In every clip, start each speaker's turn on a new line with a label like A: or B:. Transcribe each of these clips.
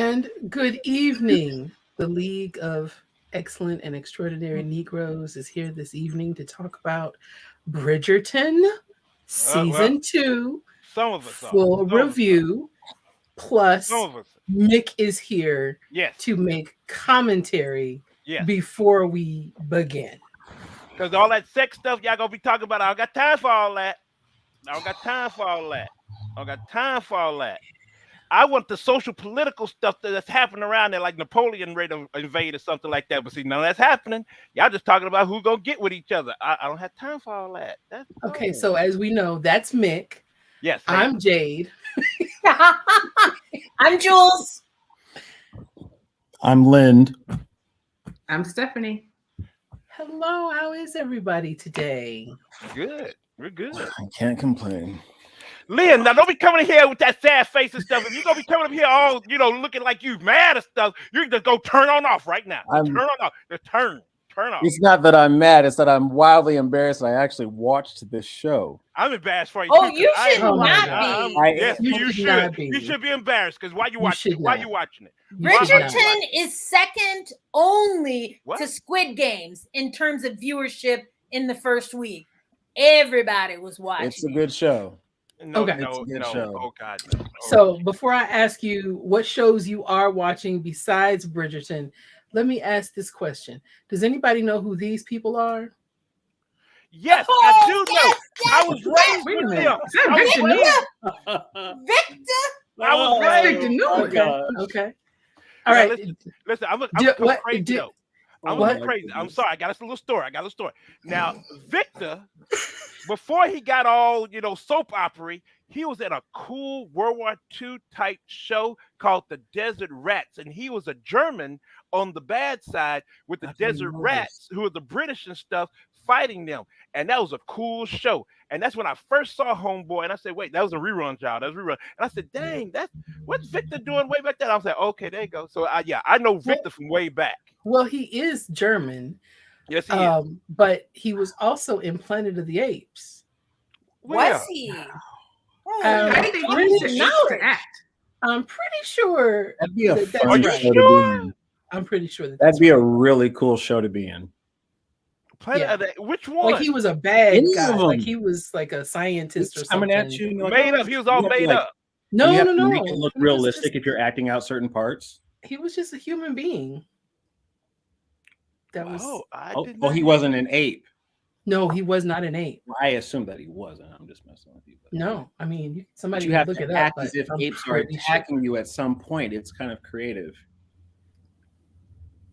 A: And good evening. The League of Excellent and Extraordinary Negroes is here this evening to talk about Bridgerton
B: Well,
A: Season 2
B: some of us are.
A: full
B: Some of us are.
A: review.
B: Some
A: Plus,
B: of us.
A: Mick is here
B: Yes.
A: to make commentary
B: Yes.
A: before we begin.
B: Because all that sex stuff y'all gonna be talking about, I don't got time for all that. I don't got time for all that. I don't got time for all that. I want the social political stuff that's happening around there, like Napoleon ready to invade or something like that. But see, none of that's happening. Y'all just talking about who's gonna get with each other. I don't have time for all that. That's
A: Okay,
B: no.
A: so as we know, that's Mick.
B: Yes, hey,
A: I'm Jade.
C: I'm Jules.
D: I'm Lind.
E: I'm Stephanie.
A: Hello, how is everybody today?
B: good. We're good.
D: I can't complain.
B: Lynn, now don't be coming in here with that sad face and stuff. If you're gonna be coming up here all, looking like you mad and stuff, you just go turn on off right now. Turn on off. Just turn off.
D: It's not that I'm mad, it's that I'm wildly embarrassed I actually watched this show.
B: I'm embarrassed for you.
C: Oh,
B: too,
C: you
B: 'cause I
C: should
B: ain't-
C: not
B: I'm-
C: be.
B: Yes,
A: You
B: you
A: should not
B: should.
A: be.
B: You should be embarrassed because why you watching it?
A: should
B: Why
A: not.
B: you watching it?
A: You should not.
C: Bridgerton is second only
B: What?
C: to Squid Games in terms of viewership in the first week. Everybody was watching.
D: It's a good show.
B: No,
A: Okay.
B: no,
D: It's a good
B: no.
D: show.
B: Oh God. No.
A: So before I ask you what shows you are watching besides Bridgerton, let me ask this question. Does anybody know who these people are?
B: Yes,
C: Oh,
B: I do know.
C: yes,
B: I was raised
E: Wait a
B: with
E: minute.
B: them.
E: Is that
B: I was
E: Victor
B: raised-
E: Newman?
C: Victor.
B: I was
E: That's
B: raised.
E: Victor Newman.
A: Okay. Okay. All
B: Now,
A: right.
B: Listen, I'm
A: Do-
B: gonna
A: what-
B: crazy
A: do-
B: though. I'm
A: what?
B: gonna crazy. I'm sorry. I got a little story. Now, Victor, before he got all soap opera, he was in a cool World War II type show called The Desert Rats, and he was a German on the bad side with the
D: I didn't
B: Desert
D: know
B: Rats, who were the British and stuff, fighting them. And that was a cool show. And that's when I first saw Homeboy, and I said, "Wait, that was a rerun, child. That was a rerun." And I said, "Dang, what's Victor doing way back then?" I was like, "Okay, there you go." So I know Victor from way back.
A: Well, he is German,
B: Yes, he is.
A: but he was also in Planet of the Apes.
B: Where?
C: Was he?
E: I think they used to
C: knowledge.
E: act.
A: I'm pretty sure.
D: That'd be a
A: that's
D: fun
B: you
A: right.
D: show to
B: sure?
D: be in.
A: I'm pretty sure
D: That'd be a really cool show to be in.
B: Planet
A: Yeah.
B: of the, which one?
A: like he was a bad
D: Any
A: guy.
D: of
A: Like
D: them.
A: he was like a scientist or
D: It's
A: something.
D: coming at you. And you're like,
B: made
D: oh,
B: up. He was all
D: you have to,
B: made
D: like,
B: up.
A: No,
D: you have
A: no,
D: to
A: no.
D: make it look
A: He was
D: realistic
A: just-
D: if you're acting out certain parts.
A: He was just a human being. That was
B: I
D: Oh,
B: did
D: well,
B: not
D: he
B: know.
D: wasn't an ape.
A: no, he was not an ape.
D: I assumed that he wasn't. I'm just messing with you. But
A: No, I mean
D: But
A: somebody
D: you
A: can
D: have
A: look it
D: to
A: up.
D: act
A: But
D: as if
A: I'm
D: apes are
A: pretty sure.
D: attacking you at some point. It's kind of creative.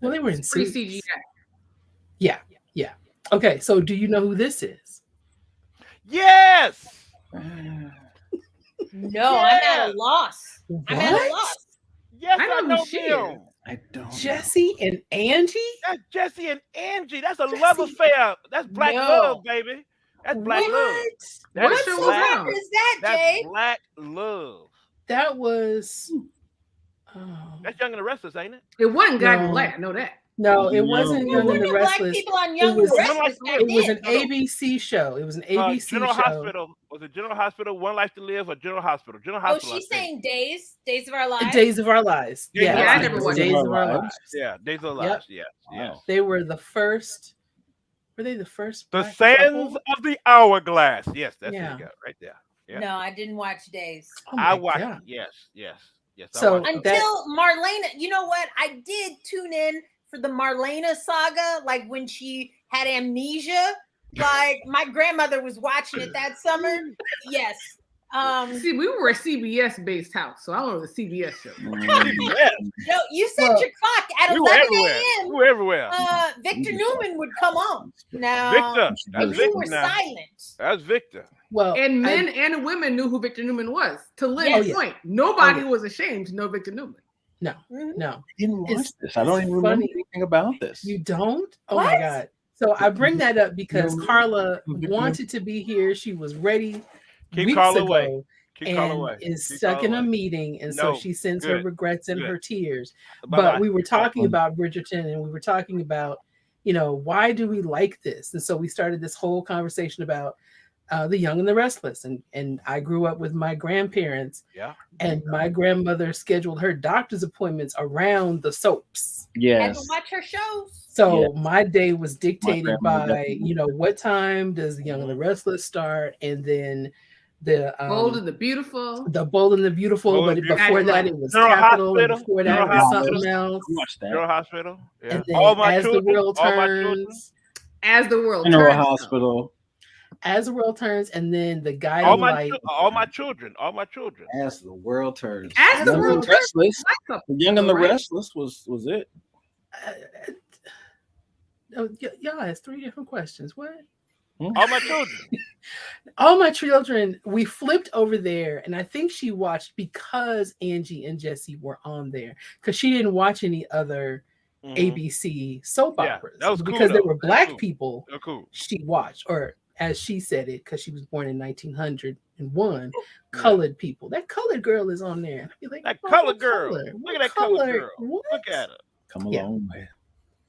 A: Well, they were in
E: Free
A: suits.
E: CGI.
A: Yeah. Okay, so do you know who this is?
B: Yes.
C: No, I'm at a loss. I'm at a
A: What?
C: loss.
B: Yes,
E: I
B: I
E: know
B: know
E: who she
B: them.
D: I don't.
A: Jesse and Angie?
B: That's Jesse and Angie. That's a
A: Jesse.
B: love affair. That's black
C: No.
B: love, baby. That's black
A: What?
B: love. That
E: What
B: is
E: show was
B: black.
E: that?
C: What is that,
B: That's
C: Jay?
B: black love.
A: That was. Oh.
B: That's Young and the Restless, ain't it?
E: It wasn't Guy
A: No.
E: Black. I know that.
A: No, it
D: No.
A: wasn't
C: There
A: Young and
C: wouldn't
A: the
C: be black
A: Restless.
C: people on Young
A: was-
C: and the Restless back
A: It was
C: then.
A: an ABC show. It was an ABC
B: General
A: show.
B: Hospital. Was it General Hospital? One Life to Live or General Hospital? General
C: Oh,
B: Hospital.
C: she's
B: I think.
C: saying Days of Our Lives.
A: Days of Our Lives.
B: Days of
A: Yeah,
B: Our
E: I never
A: it was
E: watched
A: Days
D: Days
A: of
D: of
A: Our
D: Our
A: Lives.
D: Lives.
B: Yeah, Days of
A: Yep.
B: Lives. Yes. Yes.
D: Wow.
A: They were the first. Were they the first?
B: The
A: black
B: Sands
A: couple?
B: of the Hourglass. Yes, that's
A: Yeah.
B: what you got right there. Yeah.
C: No, I didn't watch Days.
A: Oh
B: I
A: my
B: watched.
A: God.
B: Yes. I
A: So-
B: watched it.
C: Until Marlena, you know what? I did tune in for the Marlena saga, like when she had amnesia. Like my grandmother was watching it that summer. Yes.
E: See, we were a CBS based house, so I don't know the CBS show.
B: Yes,
C: No, you set
A: Well,
C: your clock at
B: we were
C: 11
B: everywhere. We
C: a.m.
B: were everywhere.
C: Victor Newman would come on. Now,
B: Victor. That's
C: you
B: Victor
C: were
B: now.
C: silent.
B: That's Victor.
A: Well,
E: And men and women knew who Victor Newman was. To Lynn's
C: Yes.
A: Oh, yeah.
E: point, nobody
A: Oh, yeah.
E: was ashamed to know Victor Newman.
C: Mhm.
A: no,
D: I didn't watch
A: It's-
D: this. I don't
A: it's
D: even remember
A: funny.
D: anything about this.
A: you don't. Oh my
C: What?
A: God! So I bring that up because
D: No.
A: Carla
D: Victor
A: wanted to be here. She was ready
B: Keep
A: weeks
B: Carla
A: ago.
B: away. Keep Carla
A: And
B: away.
A: is
B: Keep
A: stuck
B: Carla
A: in a
B: away.
A: meeting, and so
B: No,
A: she sends her
B: good,
A: regrets and
B: good.
A: her tears.
B: Bye-bye.
A: But we were talking about Bridgerton, and we were talking about, why do we like this? And so we started this whole conversation about The Young and the Restless, and I grew up with my grandparents,
B: Yeah.
A: and my grandmother scheduled her doctor's appointments around the soaps.
C: Had to
D: Yes.
C: watch her shows.
A: So my day was dictated
D: grandmother
A: by,
D: definitely
A: you know, what time does The Young and the Restless start, and then the
E: Bold and the Beautiful.
A: Bold and the Beautiful.
B: Bold
A: But
B: and Beautiful.
A: before that, it was
B: General
A: Capital, and
B: Hospital.
A: before that,
B: General
A: it was
B: Hospital.
A: something else.
D: Watch that.
B: General Hospital. Yeah.
A: And then
B: All my
A: As
B: children.
A: the World
B: All my children.
A: Turns,
E: As the World
D: General
E: Turns.
D: Hospital.
A: As the World Turns, and then The
B: All
A: Guiding
B: my,
A: Light.
B: all my children. All my children.
D: As the world turns.
E: As the
D: Young
E: World
D: and
E: Turns.
D: Restless. The Young and the
E: Right.
D: Restless was it.
A: Y'all asked 3 different questions. What?
B: All my children.
A: All my children, we flipped over there, and I think she watched because Angie and Jesse were on there, because she didn't watch any other
B: Mhm.
A: ABC soap
B: Yeah,
A: operas.
B: that was cool,
A: because they
B: though.
A: were
B: That was
A: black
B: cool.
A: people
B: Oh, cool.
A: she watched, or as she said it, because she was born in 1901, colored people. That colored girl is on there. I'd be like,
B: That
A: oh,
B: colored
A: what
B: girl.
A: color?
B: Look
A: What
B: at that colored
A: color?
B: girl.
A: What?
B: Look at her.
D: Come
A: Yeah.
D: along, man.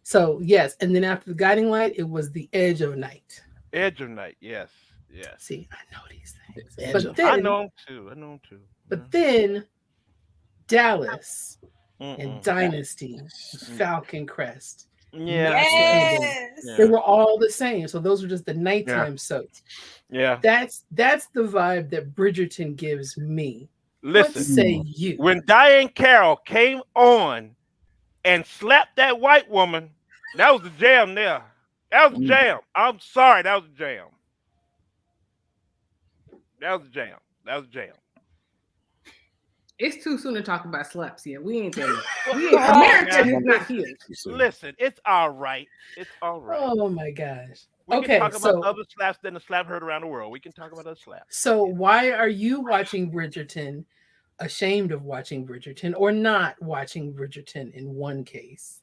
A: So yes, and then after The Guiding Light, it was The Edge of Night.
B: Edge of Night. Yes. Yes.
A: See, I know these things.
D: Edge
A: But
D: of-
A: then,
B: I know him too.
A: But then Dallas
B: Mm-mm.
A: and Dynasty, Falcon Crest.
B: Yeah.
C: Yes.
B: Yeah.
A: They were all the same. So those were just the nighttime soaps.
B: Yeah.
A: That's the vibe that Bridgerton gives me.
B: Listen,
A: What say you?
B: when Diane Carroll came on and slapped that white woman, that was the jam there. That was the jam. I'm sorry, that was the jam. That was the jam. That was the jam.
E: It's too soon to talk about slaps yet. We ain't there yet. America is not here.
B: Listen, it's all right. It's all right.
A: Oh my gosh.
B: We
A: Okay,
B: can talk
A: so
B: about other slaps than the slap heard around the world. We can talk about other slaps.
A: so why are you watching Bridgerton, ashamed of watching Bridgerton, or not watching Bridgerton in one case?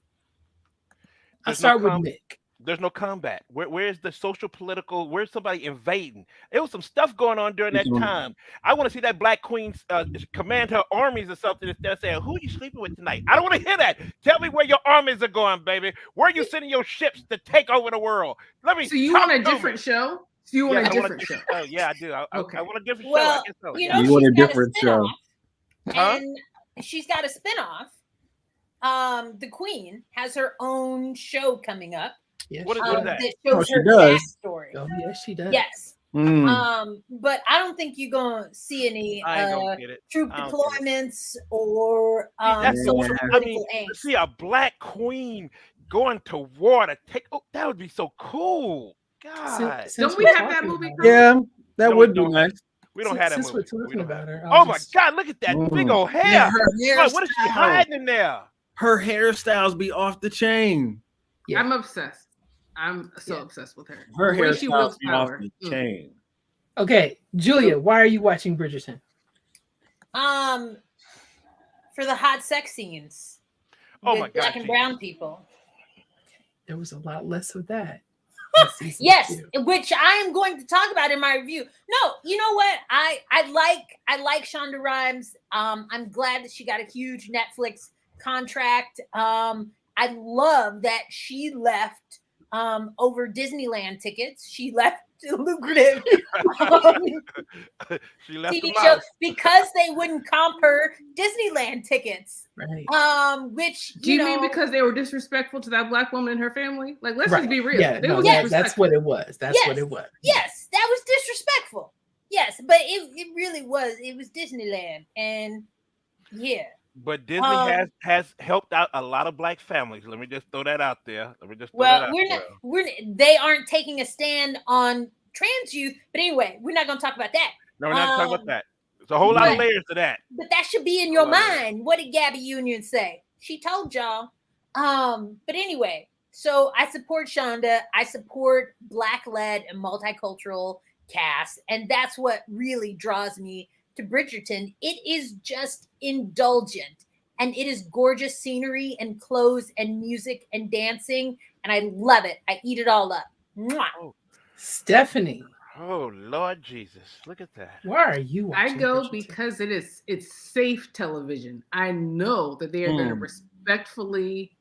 A: I'll
B: There's
A: start
B: no
A: with Mick.
B: There's no combat. Where's the social political? Where's somebody invading? There was some stuff going on during that time. I want to see that Black Queen command her armies or something instead of saying, "Who are you sleeping with tonight?" I don't want to hear that. Tell me where your armies are going, baby. Where are you sending your ships to take over the world? Let me.
E: So you
B: talk
E: want a
B: to
E: different
B: me.
E: show? So you want
B: Yeah,
E: a
B: I want
E: different show?
B: Oh yeah, I do.
E: Okay.
B: I want a different show.
C: Well,
B: I guess so.
C: you
B: yeah.
C: know,
D: You want a
C: she's got
D: different
C: spin-off,
B: Huh?
C: and she's got a spinoff. The Queen has her own show coming up.
A: Yes,
B: What is
A: she
B: that?
A: does.
C: That shows
D: she
C: her
D: does.
C: backstory.
A: Oh, yes, she does.
C: Yes.
D: Mm.
C: But I don't think you're gonna see any
B: I ain't gonna get it.
C: troop
B: I don't get it.
C: deployments or
B: That's
C: social
D: Yeah.
B: I
C: political
B: mean, to
C: angst.
B: see a Black Queen going to war to take. Oh, that would be so cool. God,
A: Since
E: Don't we
A: we're
E: have that
A: talking
E: movie
A: about her-
D: Yeah, that
B: No,
D: would
B: we
D: be
B: don't.
D: nice.
B: we don't have that
A: Since
B: movie.
A: we're
B: We
A: talking
B: don't
A: about
B: have-
A: her,
B: Oh my God! Look at that big old hair.
D: Yeah,
B: What is she hiding in there?
D: Her hairstyles be off the chain.
A: Yeah.
E: I'm obsessed. I'm so
A: Yeah.
E: obsessed with her.
D: Her
E: The way she
D: hairstyles
E: wields
D: be off
E: power.
D: the chain.
A: Okay, Julia, why are you watching Bridgerton?
C: For the hot sex scenes.
B: Oh
C: with
B: my God!
C: black and brown people.
A: There was a lot less of that.
C: Yes, which I am going to talk about in my review. No, you know what? I like Shonda Rhimes. I'm glad that she got a huge Netflix contract. I love that she left over Disneyland tickets. She left lucrative
B: She left
C: TV
B: the
C: show
B: mouse.
C: because they wouldn't comp her Disneyland tickets.
A: Right.
C: Which
E: Do you mean because they were disrespectful to that Black woman and her family? Like, let's
A: Right.
E: just be real.
A: Yeah,
E: They
A: no,
E: was
A: that's
E: disrespectful.
A: what it was. That's
C: Yes.
A: what it was.
C: Yes, that was disrespectful. Yes, but it really was. It was Disneyland, and yeah.
B: But Disney has helped out a lot of Black families. Let me just throw that out there.
C: Well, they aren't taking a stand on trans youth, but anyway, we're not going to talk about that.
B: No, we're not talking about that. There's a whole lot of layers to that.
C: But that should be in your mind. What did Gabby Union say? She told y'all. But anyway, so I support Shonda. I support Black-led and multicultural cast, and that's what really draws me to Bridgerton. It is just indulgent, and it is gorgeous scenery and clothes and music and dancing, and I love it. I eat it all up. Mwah.
B: Oh.
A: Stephanie,
B: Oh Lord Jesus, look at that.
A: why are you watching
E: I go
A: Bridgerton?
E: because it's safe television. I know that they are going to respectfully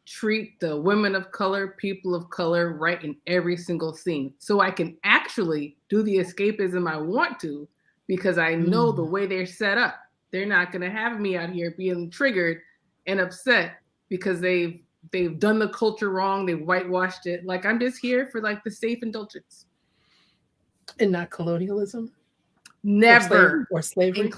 E: treat the women of color, people of color, right in every single scene. So I can act actually do the escapism I want to, because I know the way they're set up. They're not going to have me out here being triggered and upset because they've done the culture wrong. They've whitewashed it. Like, I'm just here for like the safe indulgence.
A: And not colonialism?
E: Never.
A: Or slavery?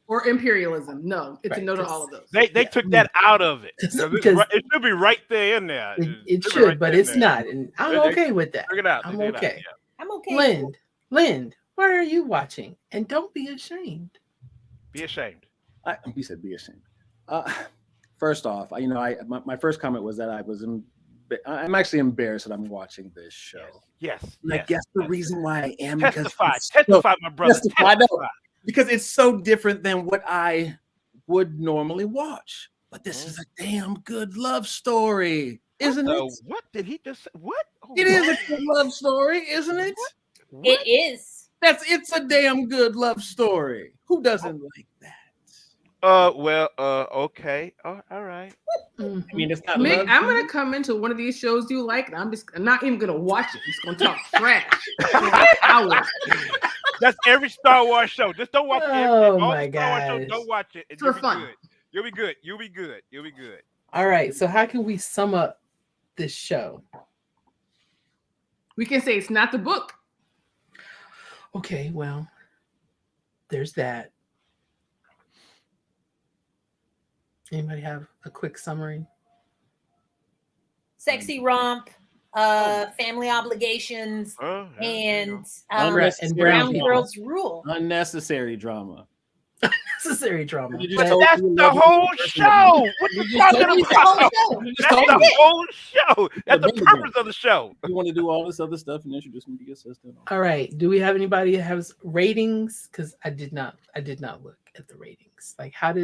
E: Or imperialism. No, it's
A: Right,
E: a no to all of those.
B: They took that out of it.
A: Because
B: It should be right there in there.
A: it should, but it's not. And I'm okay with that.
B: Figure it out.
A: I'm okay.
C: I'm okay.
A: Lind, what are you watching? And don't be ashamed.
B: Be ashamed.
D: You said be ashamed. First off, my first comment was that I'm actually embarrassed that I'm watching this show.
B: Yes.
D: And I guess the reason why I am
B: Testify, my brother.
D: Testify. No, because it's so different than what I would normally watch. But this is a damn good love story, isn't it?
B: What did he just say? What?
D: It is a good love story, isn't it?
B: What?
C: It is.
D: It's a damn good love story. Who doesn't like that?
B: Okay. All right.
D: I mean, it's not.
E: Mick, I'm gonna come into one of these shows you like, and I'm not even gonna watch it. I'm just gonna talk trash for an hour.
B: That's every Star Wars show. Just don't watch it.
A: Oh
B: All
A: my
B: the Star Wars shows,
A: gosh.
B: don't watch it.
E: For fun.
B: You'll be good. You'll be good. You'll be good.
A: All right. So how can we sum up this show?
E: We can say it's not the book.
A: Okay, well, there's that. Anybody have a quick summary?
C: Sexy romp, family obligations, and brown girls rule.
D: Unnecessary drama.
A: Necessary drama.
B: That's the whole show. What you talking about? That's the whole show. That's the purpose of the show.
D: You want to do all this other stuff and introduce me to your sister.
A: All right. Do we have anybody that has ratings? Because I did not look at the ratings. Like, how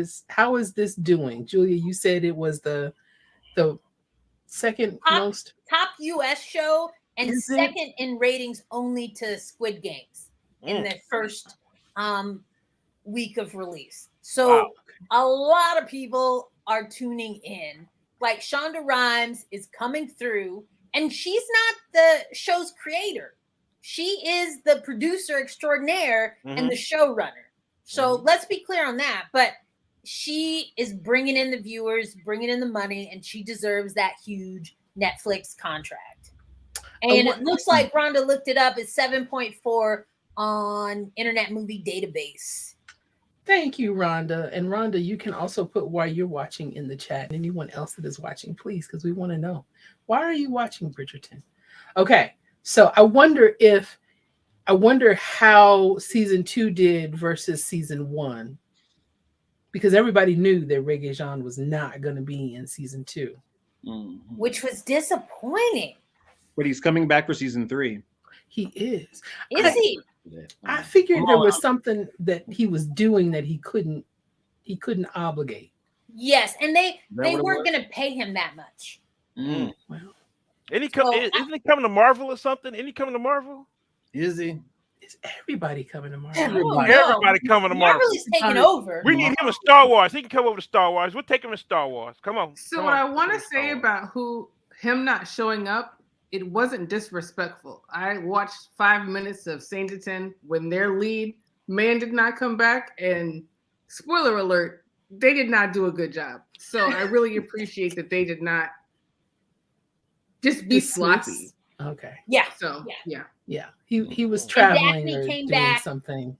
A: is this doing? Julia, you said it was the second most
C: top US show and second in ratings only to Squid Games in the first week of release. So a lot of people are tuning in. Like, Shonda Rhimes is coming through, and she's not the show's creator. She is the producer extraordinaire and the showrunner. So let's be clear on that. But she is bringing in the viewers, bringing in the money, and she deserves that huge Netflix contract. And it looks like Rhonda looked it up. It's 7.4 on Internet Movie Database.
A: Thank you, Rhonda. And Rhonda, you can also put why you're watching in the chat. And anyone else that is watching, please, because we want to know. Why are you watching Bridgerton? Okay, so I wonder how season 2 did versus season 1. Because everybody knew that Regé-Jean was not going to be in season 2.
C: Which was disappointing.
D: But he's coming back for season 3.
A: He is.
C: Is he?
A: I figured there was something that he was doing that he couldn't obligate.
C: Yes, and they weren't going to pay him that much.
A: Well,
B: isn't he coming to Marvel or something? Isn't he coming to Marvel?
D: Is he?
A: is everybody coming to Marvel?
B: Everybody coming to Marvel.
C: Marvel is taking over.
B: We need him in Star Wars. He can come over to Star Wars. We'll take him in Star Wars. Come on.
E: So what I want to say about him not showing up, it wasn't disrespectful. I watched 5 minutes of Sanditon when their lead man did not come back, and spoiler alert, they did not do a good job. So I really appreciate that they did not just be sloppy.
A: Okay.
C: Yeah.
E: So
A: yeah. He was traveling or
C: came
A: doing
C: back,
A: something.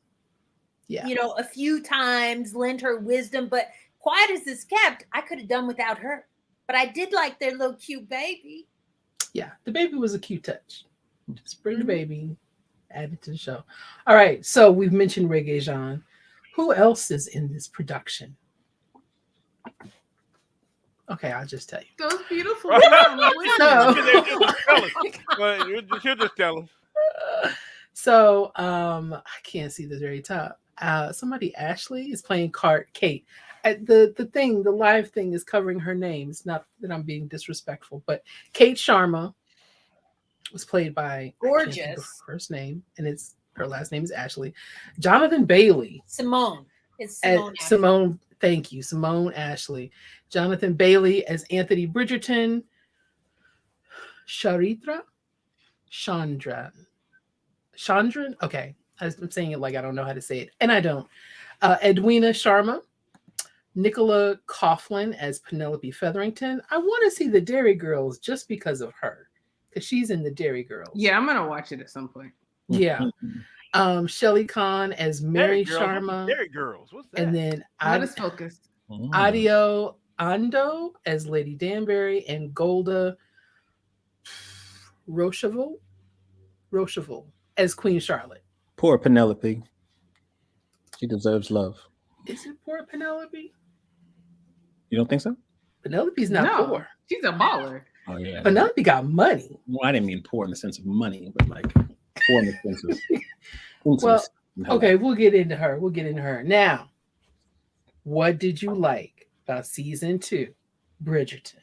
A: Yeah.
C: You know, a few times, lent her wisdom, but quiet as it's kept, I could have done without her. But I did like their little cute baby.
A: Yeah, the baby was a cute touch. Just bring the baby, add it to the show. All right, so we've mentioned Regé-Jean. Who else is in this production? Okay, I'll just tell you.
E: those beautiful.
B: She'll just tell us.
A: So I can't see the very top. Somebody, Ashley, is playing Kate. The live thing is covering her name. It's not that I'm being disrespectful, but Kate Sharma was played by
C: gorgeous.
A: I can't think of her first name, and her last name is Ashley. Jonathan Bailey.
C: Simone. It's Simone.
A: Simone. Thank you, Simone Ashley. Jonathan Bailey as Anthony Bridgerton. Chandra Chandran. Okay, I'm saying it like I don't know how to say it, and I don't. Edwina Sharma, Nicola Coughlan as Penelope Featherington. I want to see the Dairy Girls just because of her, because she's in the Dairy Girls.
E: Yeah, I'm gonna watch it at some point.
A: Yeah. Shelley Khan as Mary Sharma.
B: Dairy Girls. What's that?
A: And then
E: Let us focus.
A: Adio Ando as Lady Danbury and Golda Rocheville as Queen Charlotte.
D: Poor Penelope. She deserves love.
A: Is it poor Penelope?
D: You don't think so?
A: Penelope's not
E: No,
A: poor.
E: she's a baller.
D: Oh yeah.
A: Penelope got money.
D: Well, I didn't mean poor in the sense of money, but like poor in the sense of
A: Well, okay, we'll get into her. Now, what did you like about season 2, Bridgerton?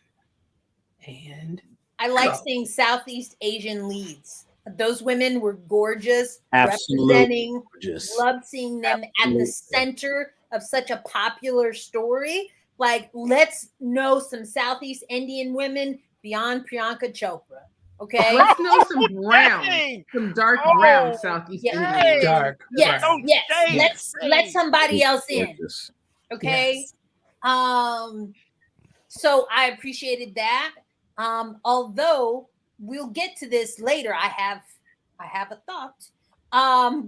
A: And
C: I like seeing Southeast Asian leads. Those women were gorgeous,
D: Absolutely
C: representing.
D: gorgeous.
C: Loved seeing them at the center of such a popular story. Like, let's know some Southeast Indian women beyond Priyanka Chopra. Okay.
E: Let's know some brown, some dark brown Southeast
C: Yeah.
E: Indian.
A: dark.
C: Yes,
A: brown.
C: yes. Let somebody else in.
D: Gorgeous.
C: Okay.
A: Yes.
C: So I appreciated that. Although we'll get to this later. I have a thought.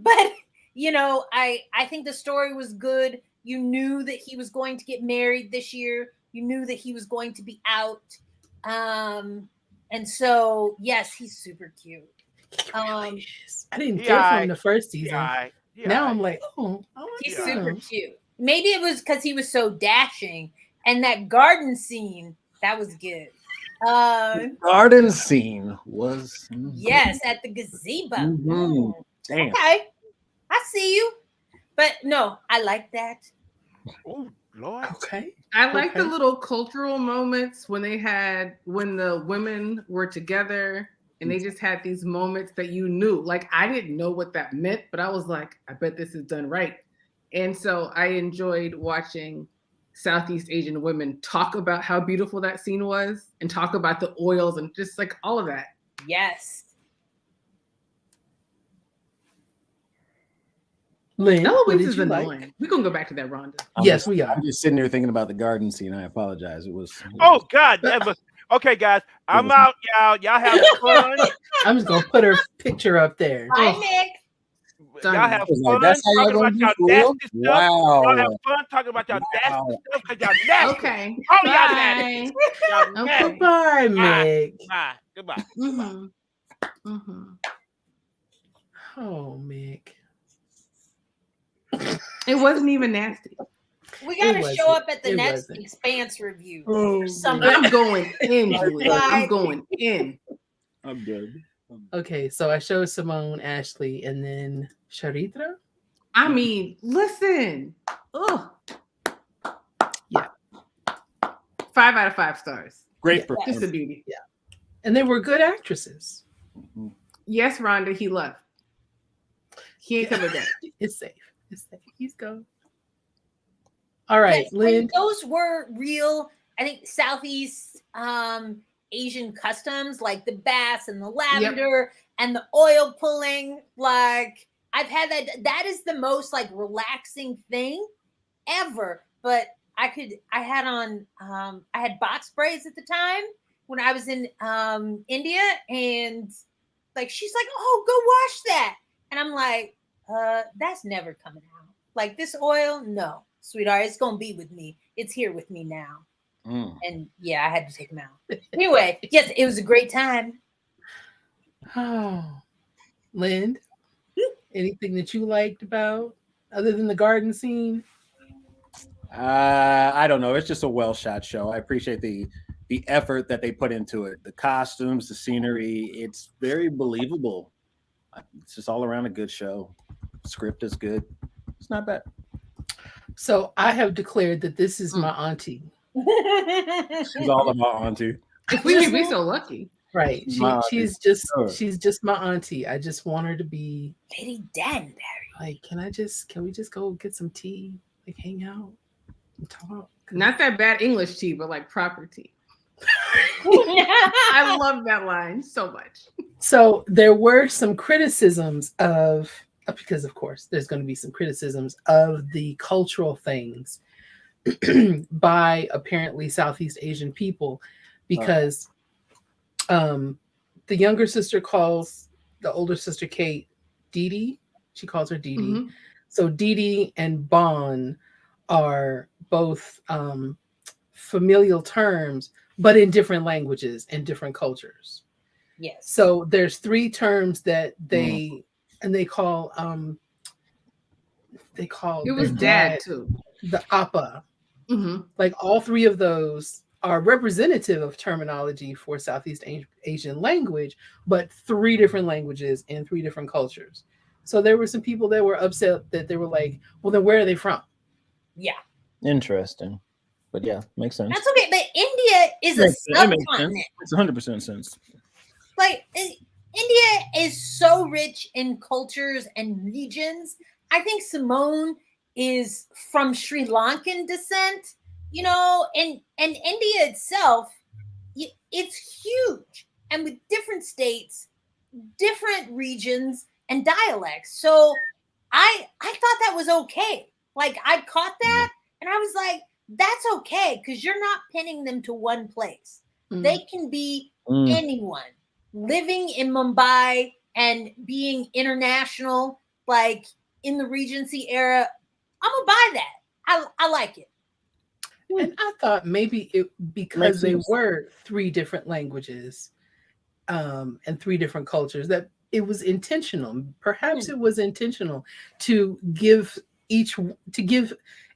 C: But you know, I think the story was good. You knew that he was going to get married this year. You knew that he was going to be out. And so yes, he's super cute.
A: I didn't care for him the first season. Now I'm like, oh, I like
C: He's
A: him.
C: super cute. Maybe it was because he was so dashing, and that garden scene, that was good.
D: Garden scene was
C: Yes, at the gazebo.
D: Mhm. Damn.
C: Okay, I see you. But no, I like that.
B: Oh Lord.
A: Okay.
E: I like the
A: Okay.
E: little cultural moments when the women were together and they just had these moments that you knew. Like, I didn't know what that meant, but I was like, I bet this is done right. And so I enjoyed watching Southeast Asian women talk about how beautiful that scene was and talk about the oils and just like all of that.
C: Yes.
A: Lynn, what
E: Eloise
A: did
E: is
A: you
E: annoying.
A: like?
E: We're gonna go back to that, Rhonda.
A: We are.
D: I'm just sitting there thinking about the garden scene. I apologize. It was.
B: Oh God. That was, okay, guys. I'm out, y'all. Y'all have fun.
A: I'm just gonna put her picture up there.
C: Bye,
E: Oh.
C: Nick.
B: Y'all have
D: I was
B: fun
D: like, that's how y'all
B: talking
D: gonna
B: about
D: be
B: y'all
D: cool?
B: nasty stuff.
D: Wow.
B: Y'all have fun talking about y'all nasty stuff because y'all nasty.
E: Okay.
B: Oh, y'all
E: Bye.
B: nasty. Y'all
E: Okay.
B: nasty.
A: Goodbye, Mick.
B: Bye. Goodbye.
E: Mhm. Mhm.
A: Oh, Mick.
C: Mm-hmm.
E: It wasn't even nasty.
C: We gotta
A: wasn't.
C: show up at the
A: It
C: next
A: wasn't.
C: Expanse review.
A: Oh,
C: or something.
E: I'm going in, Julia. I'm going in.
D: I'm good.
A: Okay, so I showed Simone, Ashley, and then Charitra.
E: I mean, listen. Ugh.
A: Yeah.
E: 5 out of 5 stars.
D: Great
A: Yeah.
D: performance.
E: Just a beauty.
A: And they were good actresses.
E: Yes, Rhonda, he left. He ain't coming back.
A: It's safe. It's safe. He's gone. All right,
C: Yes,
A: Lynn.
C: and those were real, I think, Southeast Asian customs, like the baths and the lavender and the oil pulling. Like, I've had that. That is the most like relaxing thing ever. But I had box braids at the time when I was in India, and like she's like, "Oh, go wash that," and I'm like, "That's never coming out. Like this oil, no, sweetheart, it's gonna be with me. It's here with me now." And yeah, I had to take them out. Anyway, yes, it was a great time.
A: Oh, Lynn, anything that you liked about other than the garden scene?
D: I don't know. It's just a well shot show. I appreciate the effort that they put into it. The costumes, the scenery. It's very believable. It's just all around a good show. Script is good. It's not bad.
A: So I have declared that this is my auntie.
D: She's all about auntie.
E: If we could be so lucky.
A: Right. She's just my auntie. I just want her to be
C: Lady Danbury.
A: like, can we just go get some tea? Like hang out and talk.
E: Not that bad English tea, but like proper tea. I love that line so much.
A: So there were some criticisms of, because of course there's going to be some criticisms of the cultural things by apparently Southeast Asian people, because the younger sister calls the older sister Kate Dee Dee. She calls her Dee Dee.
E: Mhm.
A: So Dee Dee and Bon are both familial terms, but in different languages and different cultures.
C: Yes.
A: So there's three terms that they and they call
E: It was
A: their
E: dad too.
A: the appa.
E: Mhm.
A: Like all three of those are representative of terminology for Southeast Asian language, but three different languages in three different cultures. So there were some people that were upset that they were like, well, then where are they from?
C: Yeah.
D: Interesting. But yeah, makes sense.
C: That's okay. But India is a
D: It makes sense.
C: subcontinent.
D: It's 100% sense.
C: Like India is so rich in cultures and regions. I think Simone is from Sri Lankan descent, you know, and India itself, it's huge, and with different states, different regions, and dialects. So I thought that was okay. Like I caught that, and I was like, that's okay, because you're not pinning them to one place. They can be anyone living in Mumbai and being international, like in the Regency era. I'm gonna buy that. I like it.
A: And I thought maybe it because they were three different languages and three different cultures, that it was intentional. Perhaps it was intentional to give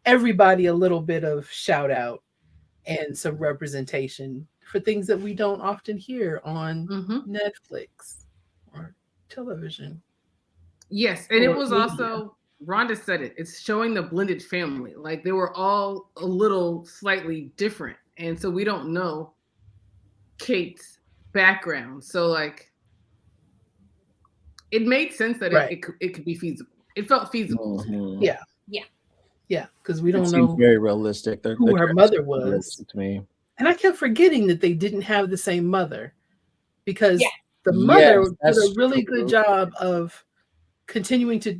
A: everybody a little bit of shout out and some representation for things that we don't often hear on Netflix or television.
E: Yes, and
A: or
E: it was
A: media.
E: also, Rhonda said it, it's showing the blended family. Like they were all a little slightly different. And so we don't know Kate's background. So like it made sense that
A: Right.
E: it could be feasible. It felt feasible.
A: Yeah. Yeah, because we don't
D: It
A: know
D: seems very realistic.
A: who her mother was.
D: To me.
A: And I kept forgetting that they didn't have the same mother, because
C: Yeah.
A: the mother
D: Yes,
A: did a
D: that's
A: really
D: true.
A: good job of continuing to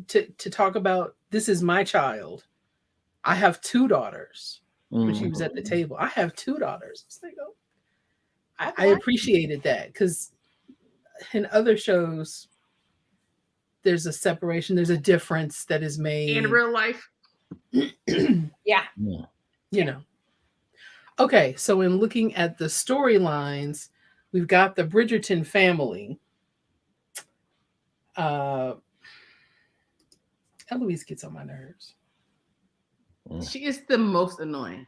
A: talk about, this is my child. I have two daughters. When she was at the table, I have two daughters. It's like, oh, I appreciated that, because in other shows, there's a separation, there's a difference that is made
E: In real life.
C: Yeah.
A: You know. Okay, so in looking at the storylines, we've got the Bridgerton family. Eloise gets on my nerves.
E: She is the most annoying.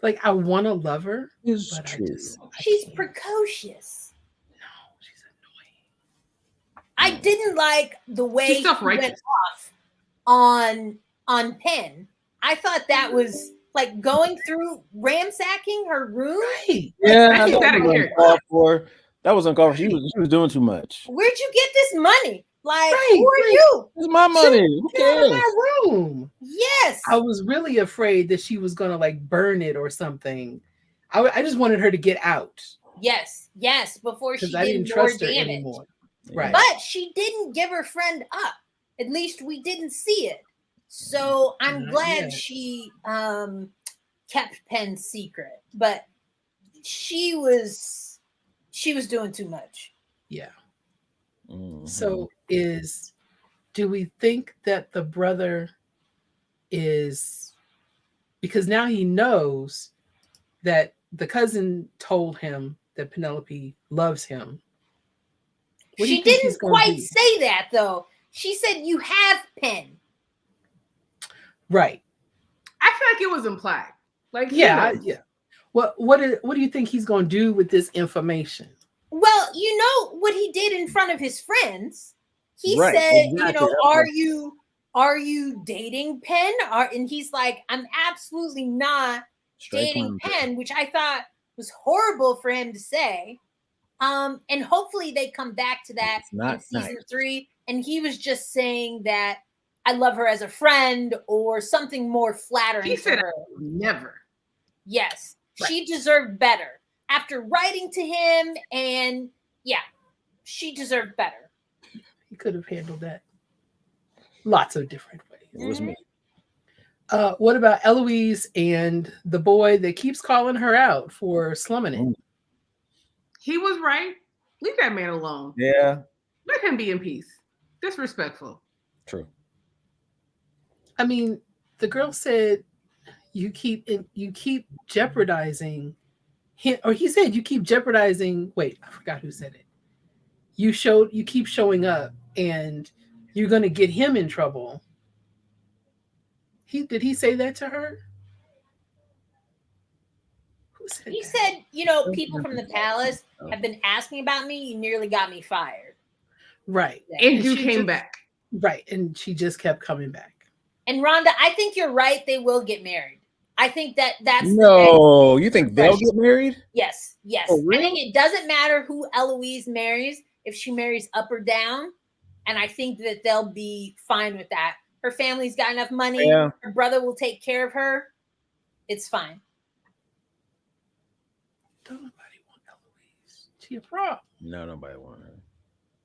A: Like, I want to love her,
D: It's
A: but
D: true.
C: She's precocious.
A: No, she's annoying.
C: I didn't like the way
E: She's
C: she
E: self-righteous.
C: went off on Penn. I thought that was like going through ransacking her room.
A: Right.
D: Yeah,
E: I think that
D: was uncalled for. That was uncalled for. She was doing too much.
C: Where'd you get this money? Like,
A: Right,
C: who are you?
D: It's my money. Who
A: Get out of
D: cares?
A: my room.
C: Yes.
A: I was really afraid that she was going to like burn it or something. I just wanted her to get out,
C: Yes. Before she
A: because I didn't
C: did more
A: trust her
C: damage.
A: anymore. Right.
C: But she didn't give her friend up. At least we didn't see it. So I'm
A: Not
C: glad
A: yet.
C: she kept Penn's secret. But she was doing too much.
A: Yeah.
D: Mhm.
A: So do we think that the brother is, because now he knows that the cousin told him that Penelope loves him. What do you
C: She
A: think he's
C: didn't
A: gonna
C: quite
A: do?
C: say that though. She said you have Penn.
A: Right.
E: I feel like it was implied. Like
A: Yeah. What do you think he's going to do with this information?
C: Well, you know what he did in front of his friends. He
D: Right,
C: said,
D: exactly.
C: are you dating Penn? And he's like, I'm absolutely not dating Penn, which I thought was horrible for him to say. And hopefully they come back to that in season 3. And he was just saying that I love her as a friend or something more flattering.
E: He said,
C: her.
E: Never.
C: Yes, right. She deserved better after writing to him. And yeah, she deserved better.
A: He could have handled that lots of different ways.
D: It was me.
A: What about Eloise and the boy that keeps calling her out for slumming it?
E: He was right. Leave that man alone.
D: Yeah.
E: Let him be in peace. Disrespectful.
D: True.
A: I mean, the girl said you keep jeopardizing him, or he said you keep jeopardizing. Wait, I forgot who said it. You keep showing up, and you're gonna get him in trouble. Did he say that to her? Who said
C: He
A: that?
C: said, people from the palace have been asking about me. You nearly got me fired.
A: Right.
E: And you
A: she
E: came
A: just-
E: back.
A: Right. And she just kept coming back.
C: And Rhonda, I think you're right. They will get married. I think that's
D: No, you think they'll get married?
C: Yes.
D: Oh, really?
C: I think it doesn't matter who Eloise marries, if she marries up or down. And I think that they'll be fine with that. Her family's got enough money.
D: Yeah.
C: Her brother will take care of her. It's fine.
A: Don't nobody want Eloise. She a problem.
D: No, nobody want her.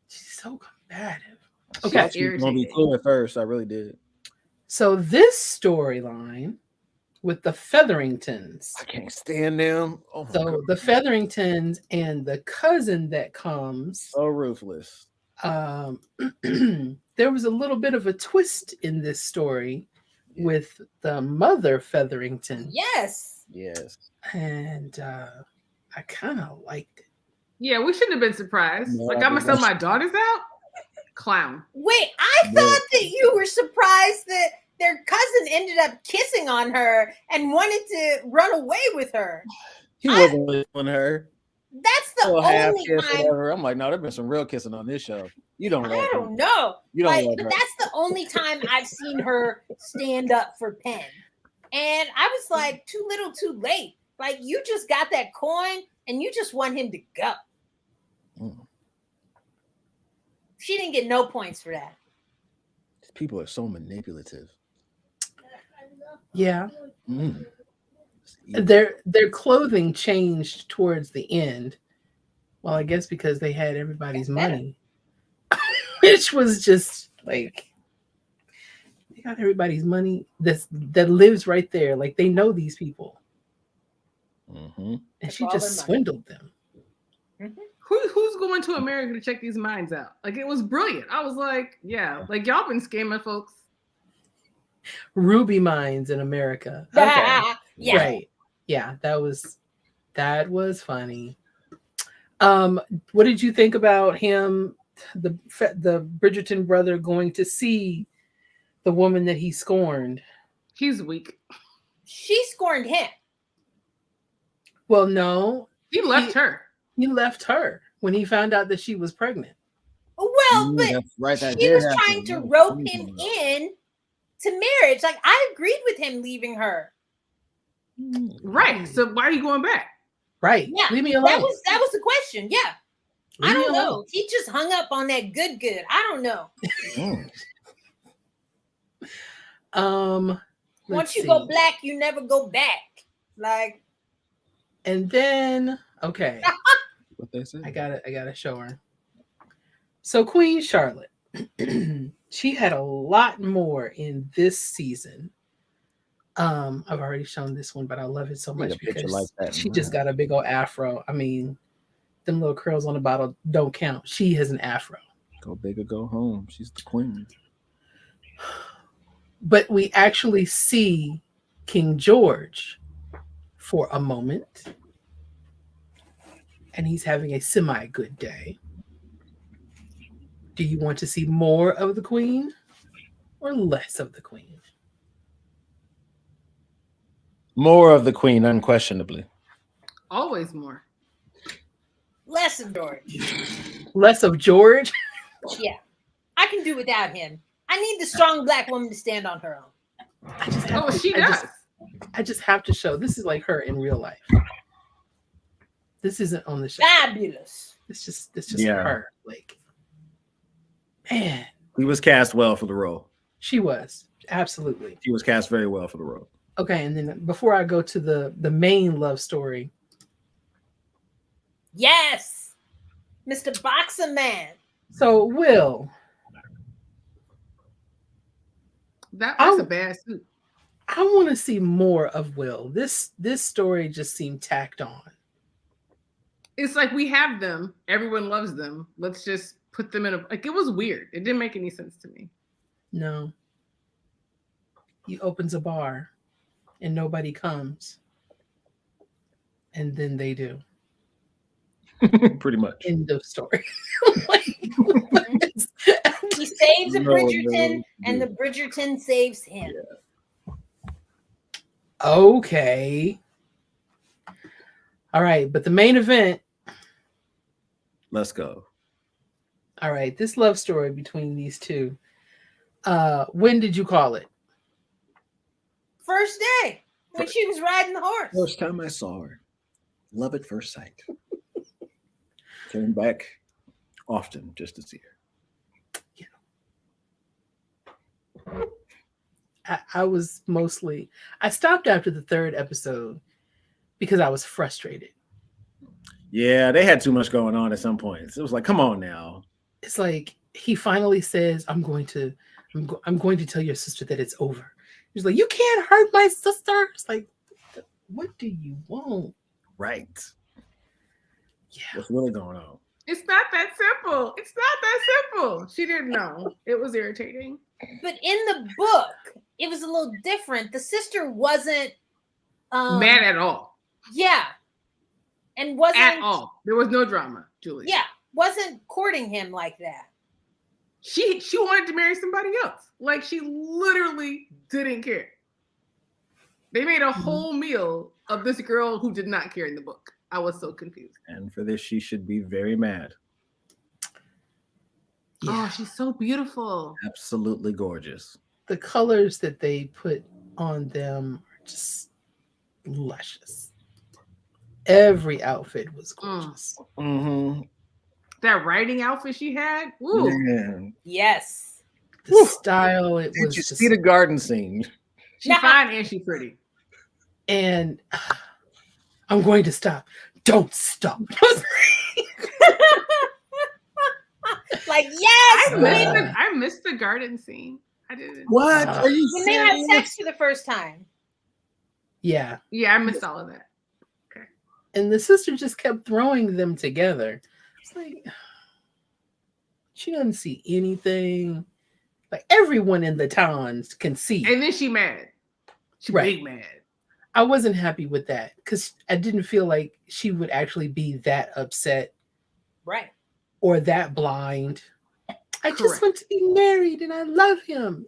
A: She's so combative.
D: I
A: Okay.
D: thought she was gonna be cool at first. I really did.
A: So this storyline with the Featheringtons.
D: I can't stand them. Oh my
A: So
D: God.
A: the Featheringtons and the cousin that comes.
D: So ruthless.
A: There was a little bit of a twist in this story with the mother Featherington.
C: Yes.
D: Yes.
A: And I kind of liked it.
E: Yeah, we shouldn't have been surprised.
D: No,
E: Like,
D: I
E: I'm gonna
D: didn't.
E: sell my daughters out? Clown.
C: Wait, I thought that you were surprised that their cousin ended up kissing on her and wanted to run away with her.
D: He wasn't really on her.
C: That's the
D: Little half
C: only
D: kiss,
C: time.
D: whatever. I'm like, no, there's been some real kissing on this show. You don't
C: I
D: like her.
C: don't know.
D: You don't
C: Like,
D: like
C: but
D: her.
C: that's the only time I've seen her stand up for Penn. And I was like, too little, too late. Like, you just got that coin and you just want him to go.
D: Mm.
C: She didn't get no points for that.
D: These people are so manipulative.
A: Yeah.
D: Mm.
A: Their clothing changed towards the end. Well, I guess because they had everybody's money. Which was just like they got everybody's money that lives right there. Like they know these people.
D: Mm-hmm.
A: And she
C: all their
A: just
C: money.
A: swindled them.
E: Who's going to America to check these minds out? Like, it was brilliant. I was like, yeah, like y'all been scamming folks.
A: Ruby mines in America. Okay.
C: Yeah.
A: Right. Yeah, that was funny. What did you think about him, the Bridgerton brother, going to see the woman that he scorned?
E: He's weak.
C: She scorned him.
A: Well, no,
E: He left her.
A: he left her when he found out that she was pregnant.
C: Well, but
D: That's right. That
C: she
D: did
C: was
D: happen.
C: trying to rope him in to marriage. Like, I agreed with him leaving her.
E: Right. So why are you going back?
A: Right.
C: Yeah,
A: Leave me alone.
C: That was the question. Yeah.
A: Leave
C: I
A: me
C: don't know.
A: alone.
C: He just hung up on that good. I don't know.
D: Mm.
C: Once you
A: let's
C: go
A: see.
C: black, you never go back. Like,
A: And then okay,
D: What they say?
A: I gotta show her. So Queen Charlotte, she had a lot more in this season. I've already shown this one, but I love it so
D: Need a
A: much
D: picture
A: because
D: like that in
A: she
D: my
A: just got a big old afro. I mean, them little curls on the bottle don't count. She has an afro.
D: Go big or go home. She's the queen.
A: But we actually see King George for a moment, and he's having a semi-good day. Do you want to see more of the Queen or less of the Queen?
D: More of the queen, unquestionably.
E: Always more.
C: less of George.
A: Less of George?
C: Yeah. I can do without him. I need the strong black woman to stand on her own.
A: I just have
E: Oh,
A: to,
E: she
A: I
E: does.
A: just- I just have to show. This is like her in real life. This isn't on the show.
C: Fabulous.
A: It's just
D: Yeah.
A: her. Like, man,
D: He was cast well for the role.
A: she was absolutely
D: He was cast very well for the role.
A: okay. And then before I go to the main love story,
C: Yes. Mr. Boxer Man.
A: So, Will,
E: That's a bad suit.
A: I want to see more of Will. This story just seemed tacked on.
E: It's like we have them. Everyone loves them. Let's just put them in a like. It was weird. It didn't make any sense to me.
A: No. He opens a bar and nobody comes. And then they do.
D: Pretty much.
A: End of story.
C: He saves a
D: No,
C: Bridgerton,
D: no,
C: and the Bridgerton saves him.
D: Yeah.
A: Okay. All right, but the main event.
D: Let's go.
A: All right, this love story between these two. When did you call it?
C: First day when she was riding the horse.
D: First time I saw her. Love at first sight. Came back often just to see her.
A: I stopped after the third episode because I was frustrated.
D: Yeah, they had too much going on at some points. It was like, come on now.
A: It's like he finally says, I'm going to tell your sister that it's over. He's like, you can't hurt my sister. It's like, what do you want?
D: Right.
A: Yeah.
D: What's really going on?
E: It's not that simple. It's not that simple. She didn't know. It was irritating.
C: But in the book, it was a little different. The sister wasn't
E: mad at all.
C: Yeah. And wasn't
E: at all. There was no drama, Julie.
C: Yeah. Wasn't courting him like that.
E: She wanted to marry somebody else. Like she literally didn't care. They made a whole meal of this girl who did not care in the book. I was so confused.
D: And for this, she should be very mad.
E: Yeah. Oh, she's so beautiful.
D: Absolutely gorgeous.
A: The colors that they put on them are just luscious. Every outfit was gorgeous.
D: Mm-hmm.
E: That riding outfit she had. Ooh.
D: Man.
C: Yes.
A: The style, it
D: Did
A: was
D: you
A: just,
D: see the garden scene?
E: She's fine and she's pretty.
A: And I'm going to stop. Don't stop.
C: Like, yes,
E: I missed the garden scene. I didn't.
D: What? Are you
C: when they had sex for the first time.
A: Yeah.
E: Yeah, I missed all of that. Okay.
A: And the sister just kept throwing them together. It's like she doesn't see anything. Like everyone in the town can see.
E: And then she mad. She big mad.
A: I wasn't happy with that because I didn't feel like she would actually be that upset.
C: Right.
A: Or that blind. I just want to be married and I love him.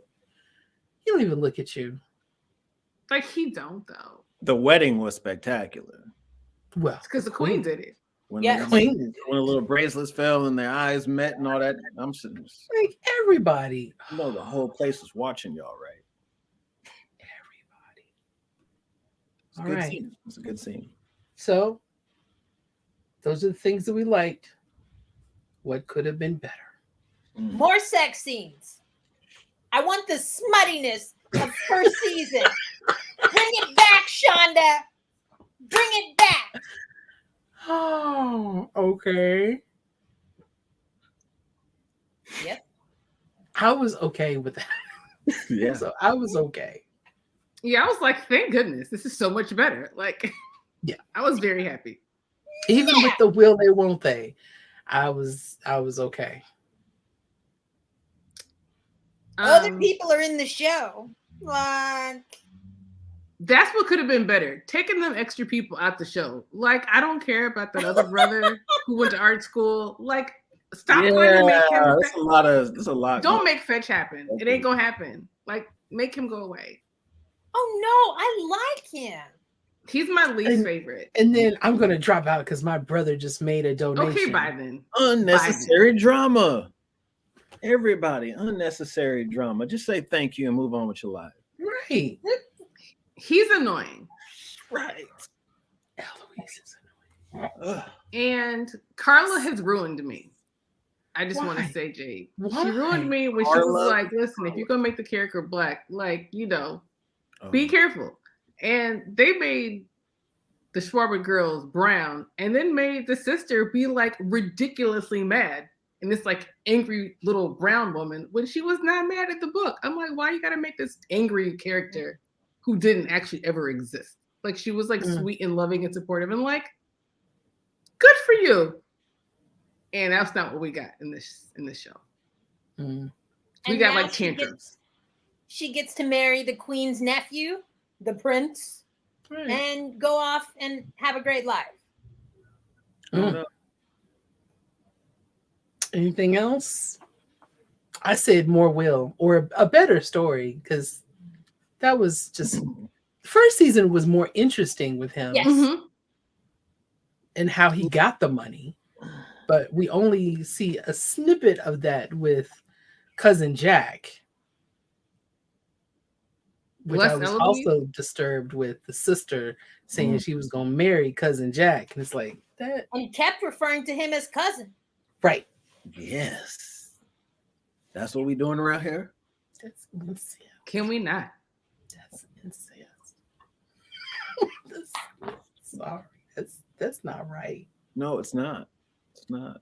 A: He don't even look at you.
E: Like he don't though.
D: The wedding was spectacular.
A: Well,
E: it's because the queen did it.
D: When
C: Yeah.
D: when the little bracelets fell and their eyes met and all that, I'm sitting
A: like everybody.
D: You know the whole place was watching y'all, right?
A: Everybody. All right.
D: Scene. It's a good scene.
A: So those are the things that we liked. What could have been better?
C: More sex scenes. I want the smuttiness of first season. Bring it back, Shonda. Bring it back.
A: Oh, okay.
C: Yep.
A: I was okay with that.
D: Yeah.
A: So I was okay.
E: Yeah, I was like, thank goodness. This is so much better. Like,
A: yeah,
E: I was very happy.
A: Even with the will they, won't they, I was okay.
C: Other people are in the show. Like,
E: that's what could have been better. Taking them extra people out the show. Like, I don't care about that other brother who went to art school. Like, stop trying to make him.
D: That's a lot.
E: Don't make fetch happen. It ain't gonna happen. Like, make him go away.
C: oh no, I like him.
E: He's my least favorite.
A: And then I'm gonna drop out because my brother just made a donation.
E: Okay, bye then.
D: Unnecessary drama. Everybody, unnecessary drama. Just say thank you and move on with your life.
A: Right.
E: He's annoying.
A: Right. Eloise is annoying.
D: Ugh.
E: And Carla has ruined me. I just want to
A: Why?
E: say, Jade.
A: Why?
E: She ruined me when she was like, listen, if you're going to make the character black, like, be careful. And they made the Schwarber girls brown, and then made the sister be like ridiculously mad. And this like angry little brown woman when she was not mad at the book. I'm like, why you gotta make this angry character who didn't actually ever exist? Like she was like sweet and loving and supportive and like, good for you. And that's not what we got in this show. We got like tantrums.
C: She gets to marry the queen's nephew, the prince, and go off and have a great life.
A: Anything else? I said more Will or a better story because that was just first season was more interesting with him.
C: Yes.
A: And how he got the money. But we only see a snippet of that with Cousin Jack. Which I was also disturbed with the sister saying she was going to marry Cousin Jack. And it's like that.
C: And kept referring to him as cousin.
A: Right.
D: Yes. That's what we doing around here?
A: That's incest.
E: Can we not?
A: That's incest. Sorry. That's not right.
D: No, it's not. It's not.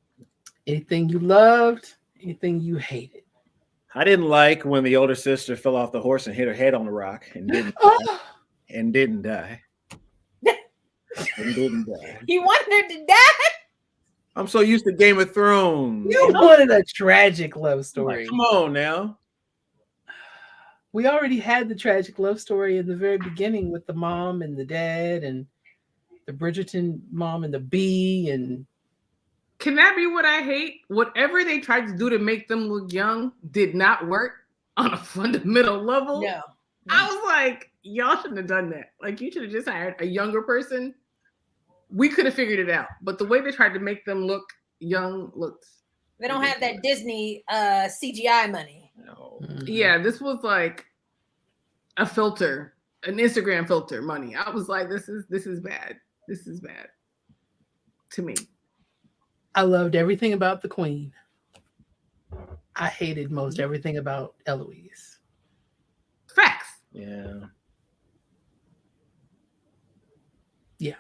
A: Anything you loved, anything you hated.
D: I didn't like when the older sister fell off the horse and hit her head on the rock and didn't die. And didn't die.
C: You wanted her to die?
D: I'm so used to Game of Thrones.
A: You wanted a tragic love story.
D: Come on now.
A: We already had the tragic love story in the very beginning with the mom and the dad and the Bridgerton mom and the bee. And
E: can that be what I hate? Whatever they tried to do to make them look young did not work on a fundamental level.
C: No.
E: I was like, y'all shouldn't have done that. Like, you should have just hired a younger person. We could have figured it out. But the way they tried to make them look young looked.
C: They don't have that Disney CGI money.
D: No.
E: Yeah, this was like a filter, an Instagram filter money. I was like, this is bad. This is bad to me.
A: I loved everything about the queen. I hated most everything about Eloise.
E: Facts.
D: Yeah.
A: Yeah.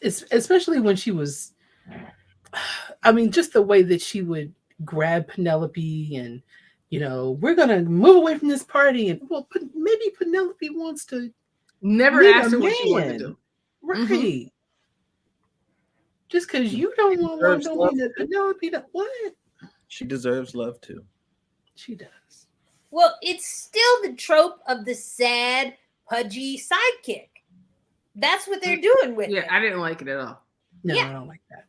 A: Especially when she was, I mean, just the way that she would grab Penelope and, we're going to move away from this party. And, well, maybe Penelope wants to.
E: Never asked her what she wanted to do.
A: Right. Mm-hmm. Just because you don't want one, don't mean that Penelope, what?
D: She deserves love too.
A: She does.
C: Well, it's still the trope of the sad, pudgy sidekick. That's what they're doing with it.
E: Yeah, I didn't like it at all.
A: No, I don't like that.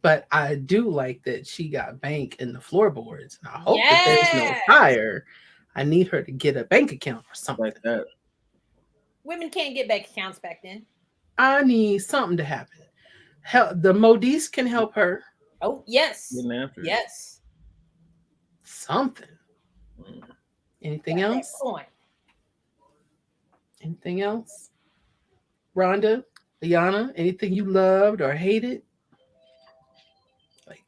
A: But I do like that she got bank in the floorboards. And I hope that there's no fire. I need her to get a bank account or something.
D: Like that.
C: Women can't get bank accounts back then.
A: I need something to happen. The Modiste can help her.
C: Oh, yes. Yes.
A: Something. Anything else?
C: Point.
A: Anything else? Rhonda, Liana, anything you loved or hated? Like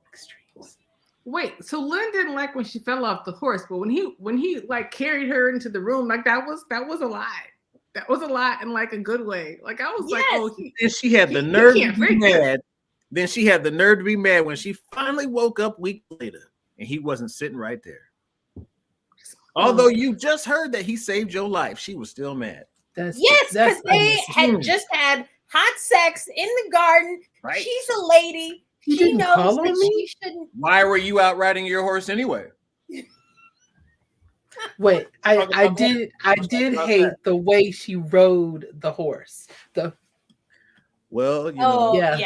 A: extremes.
E: Wait, so Lynn didn't like when she fell off the horse, but when he like carried her into the room, like that was a lie. That was a lie in like a good way. Like I was like, oh,
D: then she had the nerve to be mad. Then she had the nerve to be mad when she finally woke up weeks later and he wasn't sitting right there. Although you just heard that he saved your life, she was still mad.
C: Yes, because they had just had hot sex in the garden.
D: Right.
C: She's a lady. She knows that she shouldn't.
D: Why were you out riding your horse anyway?
A: Wait, I did hate the way she rode the horse.
D: Well,
C: yeah.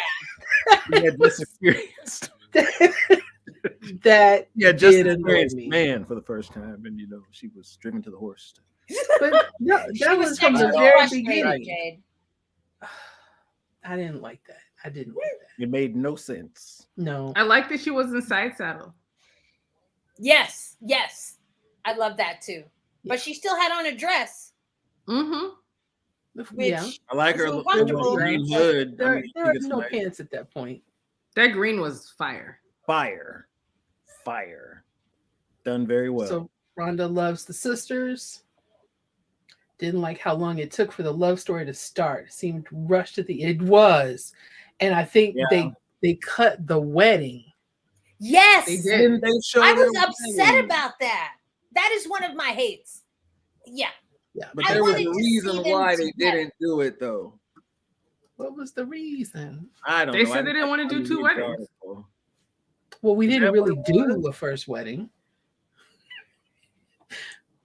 D: We had this experience.
A: That
D: just experienced man for the first time, and she was driven to the horse.
A: But no, that was from the very beginning. I didn't like that. I didn't like that.
D: It made no sense.
A: No.
E: I like that she was in side saddle.
C: Yes. I love that too. But she still had on a dress.
E: Mm-hmm.
C: Which
D: I like her green hood.
A: There are no pants at that point.
E: That green was fire.
D: Fire. Done very well.
A: So Rhonda loves the sisters. Didn't like how long it took for the love story to start. It seemed rushed at the. It was, and I think they cut the wedding.
C: Yes,
E: They did.
D: They showed
C: I was
D: them
C: upset
D: wedding.
C: about that. That is one of my hates. Yeah.
A: Yeah,
F: But
C: I
F: there was
C: wanted
F: a
C: to
F: reason
C: see them
F: why they
C: together.
F: didn't do it, though.
A: what was the reason?
D: I don't
E: They
D: know.
E: said they didn't want to do two weddings.
A: Well, we
F: Is
A: didn't
F: that what
A: really
F: it
A: do
F: was?
A: a first wedding.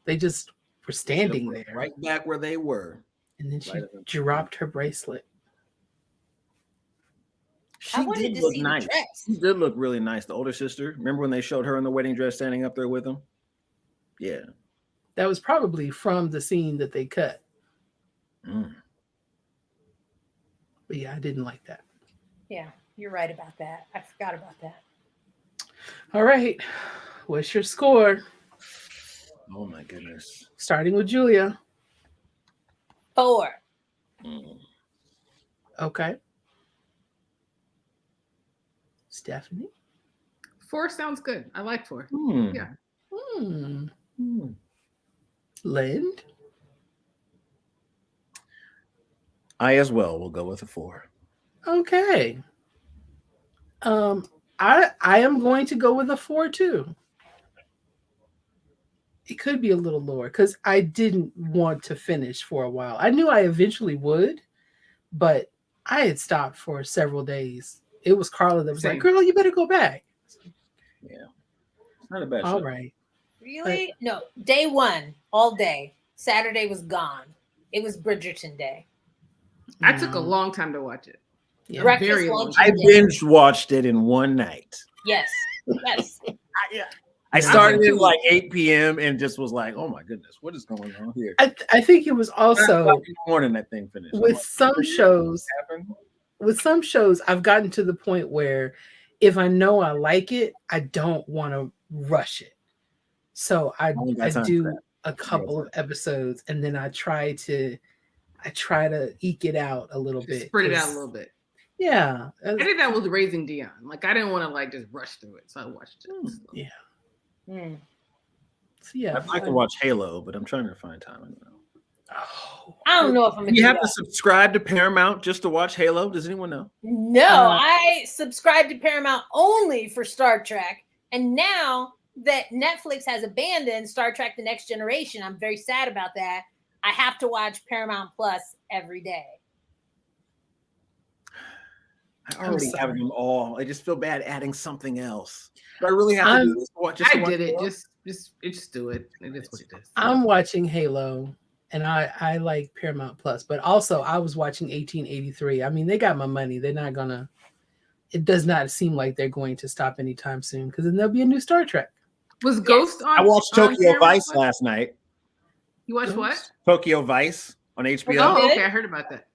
A: They just were standing there,
D: right back where they were.
A: and then she
D: Right at the-
A: dropped her bracelet.
C: I
D: She
C: wanted
D: did
C: to
D: look
C: see
D: nice.
C: the dress.
D: She did look really nice. The older sister. Remember when they showed her in the wedding dress standing up there with him? Yeah.
A: That was probably from the scene that they cut.
D: Mm.
A: But yeah, I didn't like that.
C: Yeah, you're right about that. I forgot about that.
A: All right, what's your score?
D: Oh my goodness.
A: Starting with Julia.
C: 4.
D: Mm.
A: Okay. Stephanie.
E: 4 sounds good. I like 4.
D: Hmm.
E: Yeah.
A: Hmm.
D: Hmm.
A: Lind.
D: I as well will go with a 4.
A: Okay. I am going to go with a 4 too. It could be a little lower because I didn't want to finish for a while. I knew I eventually would, but I had stopped for several days. It was Carla that was
E: Same.
A: like, "Girl, you better go back."
D: Yeah. It's not a bad
A: All
D: show.
A: right.
C: Really? No. Day 1, all day. Saturday was gone. It was Bridgerton day.
E: I took a
A: No.
E: long time to watch it.
A: Yeah.
C: Breakfast,
E: very
C: lunch,
E: long.
D: I
C: and dinner.
D: binge watched it in one night.
C: Yes. Yes.
D: I
A: Yeah.
D: started
E: I
D: at
E: took
D: like 8 p.m. and just was like, oh my goodness, what is going on here?
A: I think it was
D: 9 o'clock
A: also
D: in the morning that thing finished. I'm
A: with
D: like,
A: some
D: what
A: shows.
D: happened?
A: With some shows, I've gotten to the point where if I know I like it, I don't want to rush it. So I
D: only got time for
A: do
D: that.
A: a couple of episodes and then I try to eke it out a little
E: Just
A: bit.
E: spread it out a
A: 'cause-
E: little bit.
A: Yeah.
E: I did that with Raising Dion. Like I didn't want to like just rush through it, so I watched it.
A: Yeah.
C: Mm.
A: So yeah.
D: I can watch Halo, but I'm trying to find time. I don't know.
A: Oh,
C: I don't know if I'm gonna
D: You
C: do
D: have to
C: that.
D: subscribe to Paramount just to watch Halo. Does anyone know?
C: No, I subscribed to Paramount only for Star Trek. And now that Netflix has abandoned Star Trek The Next Generation, I'm very sad about that. I have to watch Paramount Plus every day.
D: I already have
A: sorry.
D: them all. I just feel bad adding something else. Do I really have to do this?
E: I did it. Just do it. It is what it is.
A: I'm watching Halo and I like Paramount Plus, but also I was watching 1883. I mean, they got my money. They're not gonna, it does not seem like they're going to stop anytime soon because then there'll be a new Star Trek.
E: Was Ghost on?
D: I watched
E: on
D: Tokyo
E: Paramount
D: Vice
E: Plus?
D: last night.
E: You watched what?
A: Ghost?
D: Tokyo Vice on HBO.
E: Oh,
C: Good?
E: okay. I heard about that.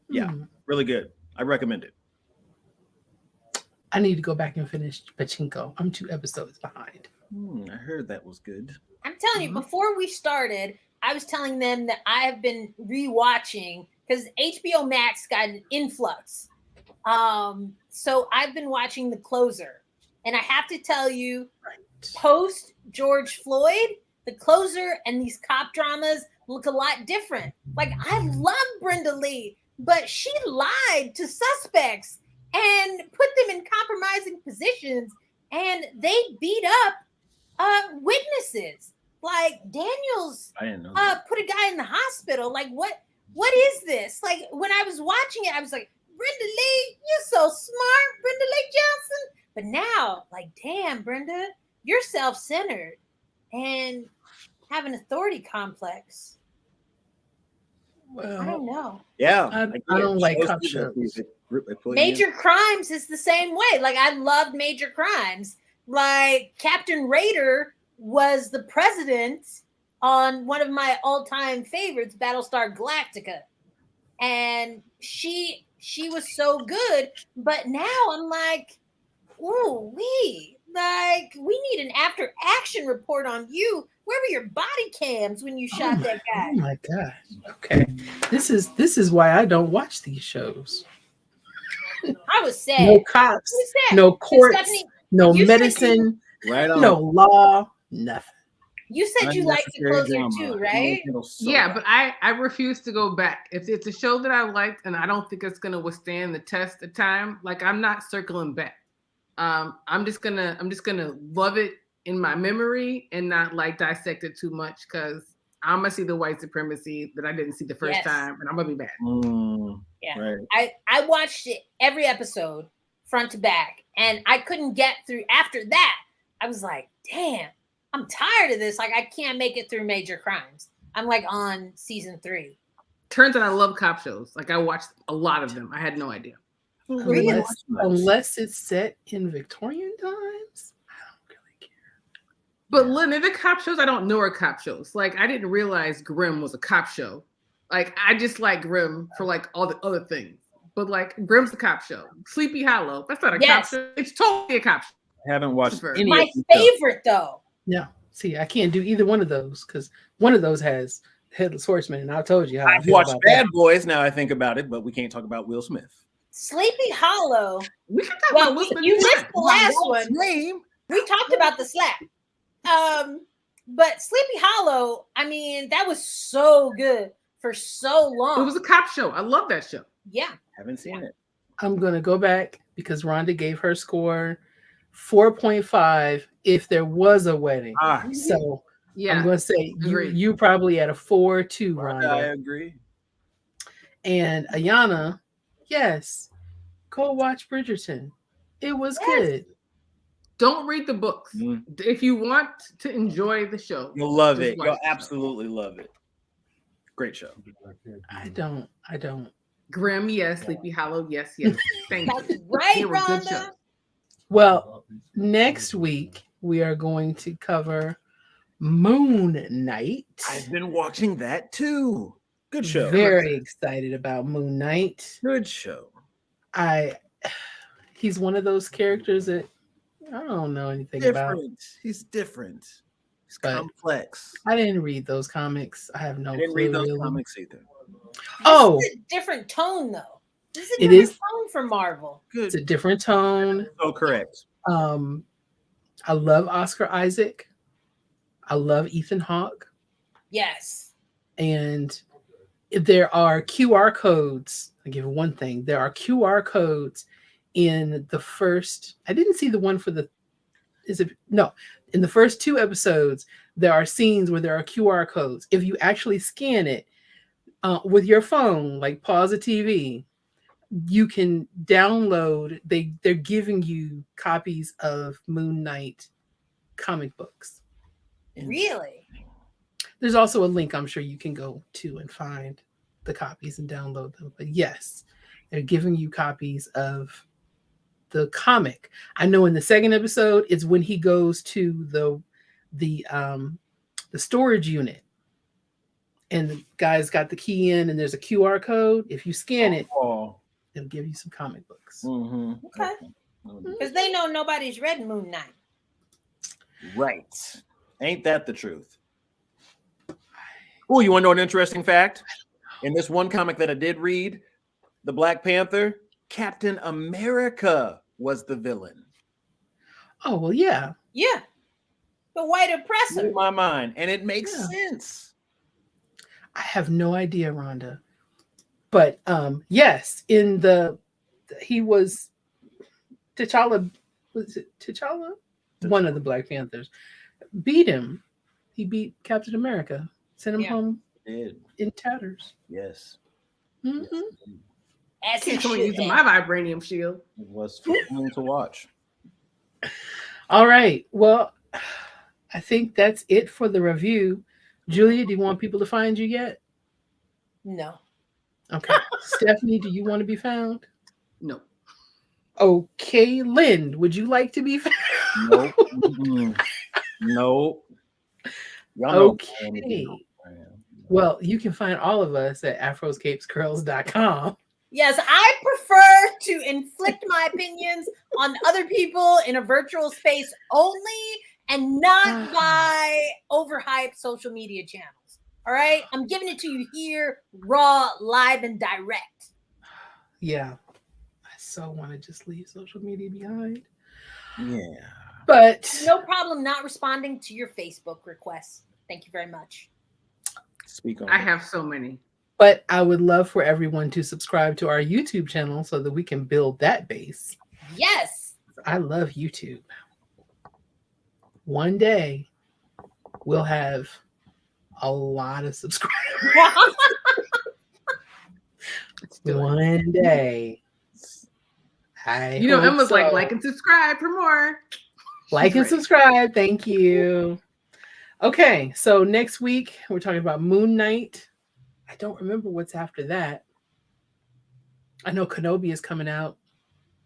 D: Yeah.
A: Hmm.
D: Really good. I recommend it.
A: I need to go back and finish Pachinko. I'm 2 episodes behind.
D: I heard that was good.
C: I'm telling
A: Mm-hmm.
C: you, before we started, I was telling them that I have been rewatching because HBO Max got an influx. So I've been watching The Closer. And I have to tell you, post George Floyd, The Closer and these cop dramas look a lot different. Like, I love Brenda Lee, but she lied to suspects and put them in compromising positions, and they beat up witnesses. Like Daniels
D: I didn't know. That.
C: put a guy in the hospital. Like, what is this? Like, when I was watching it, I was like, Brenda Lee, you're so smart, Brenda Lee Johnson. But now, like, damn, Brenda, you're self-centered and have an authority complex. I don't
A: Well,
C: know.
D: Yeah.
A: I
D: get
A: don't
D: it.
A: like
D: Shows
A: cop
D: do that
A: shows.
D: to you. They put you in.
C: Major Crimes is the same way. Like, I loved Major Crimes. Like, Captain Raider was the president on one of my all-time favorites, Battlestar Galactica. And she was so good, but now I'm like, ooh, like, we need an after action report on you. Where were your body cams when you shot that guy?
A: Oh my gosh. Okay. This is why I don't watch these shows.
C: I was sad.
A: No cops,
C: I was sad.
A: no courts,
C: Stephanie,
A: no
C: you said
A: medicine,
D: Right on.
A: no law, nothing.
C: You said you liked the closer too, right?
E: Yeah, but I refuse to go back. If it's a show that I liked and I don't think it's gonna withstand the test of time, like I'm not circling back. I'm just gonna love it in my memory and not like dissect it too much because I'm gonna see the white supremacy that I didn't see the first time, and I'm gonna be mad.
C: Yeah,
D: right.
C: I watched it every episode front to back, and I couldn't get through. After that, I was like, damn, I'm tired of this. Like, I can't make it through Major Crimes. I'm like on season 3.
E: Turns out I love cop shows. Like I watched a lot of them. I had no idea.
A: Unless it's set in Victorian times, I don't really care.
E: But Lynn, the cop shows I don't know are cop shows. Like I didn't realize Grimm was a cop show. Like I just like Grimm for like all the other things. But like Grimm's a cop show. Sleepy Hollow, that's not a cop show. It's totally a cop show.
D: I haven't watched any.
C: My favorite though.
A: Yeah. See, I can't do either one of those because one of those has Headless Horseman, and I told you how I feel
D: watched
A: about
D: Bad
A: that.
D: Boys. Now I think about it, but we can't talk about Will Smith.
C: Sleepy Hollow.
E: We can talk about Will Smith.
C: You missed the last one.
D: Name.
C: We talked about the slap. But Sleepy Hollow, I mean, that was so good for so long.
E: It was a cop show. I love that show.
C: Yeah.
D: Haven't seen it.
A: I'm going to go back because Rhonda gave her score 4.5 if there was a wedding. So
E: yeah,
A: I'm going to say you probably at a 4.2, Rhonda.
D: I agree.
A: And Ayana, yes, go watch Bridgerton. It was good.
E: Don't read the books. If you want to enjoy the show,
D: you'll love it. You'll absolutely love it. Great show.
A: I don't.
E: Grimm, yes. Sleepy Hollow, yes. Thank you.
C: Right, Rhonda.
A: Well, next week we are going to cover Moon Knight.
D: I've been watching that too. Good show.
A: Very excited about Moon Knight.
D: Good show.
A: He's one of those characters that I don't know anything about.
D: He's different. He's complex.
A: I didn't read those comics. I have no clue. I didn't
D: read those comics either.
A: Oh,
C: this is a different tone though. This is a different tone for Marvel.
A: Good. It's a different tone.
D: So correct.
A: I love Oscar Isaac. I love Ethan Hawke.
C: Yes. And
A: there are QR codes. I give one thing. There are QR codes in the first. I didn't see the one for the. In the first 2 episodes, there are scenes where there are QR codes. If you actually scan it with your phone, like pause a TV, you can download. They're giving you copies of Moon Knight comic books.
C: Really?
A: There's also a link I'm sure you can go to and find the copies and download them. But yes, they're giving you copies of the comic. I know in the second episode, it's when he goes to the storage unit, and the guy's got the key in, and there's a QR code. If you scan it, it'll give you some comic books.
D: Mm-hmm.
C: Okay, because they know nobody's read Moon Knight.
D: Right? Ain't that the truth? Oh, you want to know an interesting fact? In this one comic that I did read, the Black Panther, Captain America was the villain.
A: Oh, well, yeah.
C: Yeah. The white oppressor.
D: In my mind. And it makes sense.
A: I have no idea, Rhonda. But yes, he was T'Challa. Was it T'Challa? One of the Black Panthers. Beat him. He beat Captain America. Sent him home in tatters.
D: Yes.
A: Mm-hmm.
C: As
E: can't come using my vibranium shield.
D: It was fun to watch.
A: All right. Well, I think that's it for the review. Julia, do you want people to find you yet?
C: No.
A: Okay. Stephanie, do you want to be found?
E: No.
A: Okay, Lynn, would you like to be found?
D: Nope. Nope.
A: Okay. Well, you can find all of us at afroscapescurls.com.
C: Yes, I prefer to inflict my opinions on other people in a virtual space only and not by overhyped social media channels. All right? I'm giving it to you here, raw, live, and direct.
A: Yeah. I so want to just leave social media behind.
D: Yeah.
A: But
C: No problem not responding to your Facebook requests. Thank you very much.
D: Speak on
E: I
D: it.
E: have so many.
A: But I would love for everyone to subscribe to our YouTube channel so that we can build that base.
C: Yes.
A: I love YouTube. One day we'll have a lot of subscribers. One day.
E: You know, Emma's
A: so.
E: like and subscribe for more.
A: Like and subscribe. Thank you. Okay, so next week we're talking about Moon Knight. I don't remember what's after that. I know Kenobi is coming out.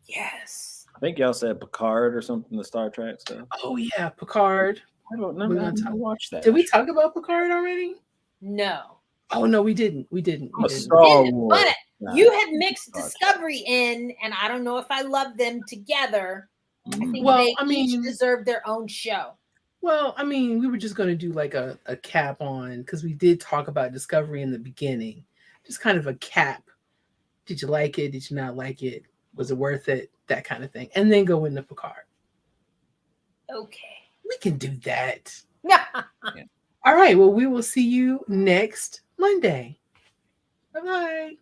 C: Yes.
D: I think y'all said Picard or something, the Star Trek stuff.
A: Oh yeah, Picard.
D: I don't know.
A: We're
D: I
A: gonna
D: haven't watched that.
A: Did we talk about Picard already?
C: No.
A: Oh no, we didn't. We didn't.
D: I'm
A: We
D: a
A: didn't.
D: Star Wars.
C: But you have mixed Discovery in, and I don't know if I love them together. I think they each deserve their own show.
A: Well, I mean, we were just going to do like a cap on, because we did talk about Discovery in the beginning. Just kind of a cap. Did you like it? Did you not like it? Was it worth it? That kind of thing. And then go into Picard.
C: Okay.
A: We can do that.
C: Yeah.
A: All right. Well, we will see you next Monday. Bye-bye.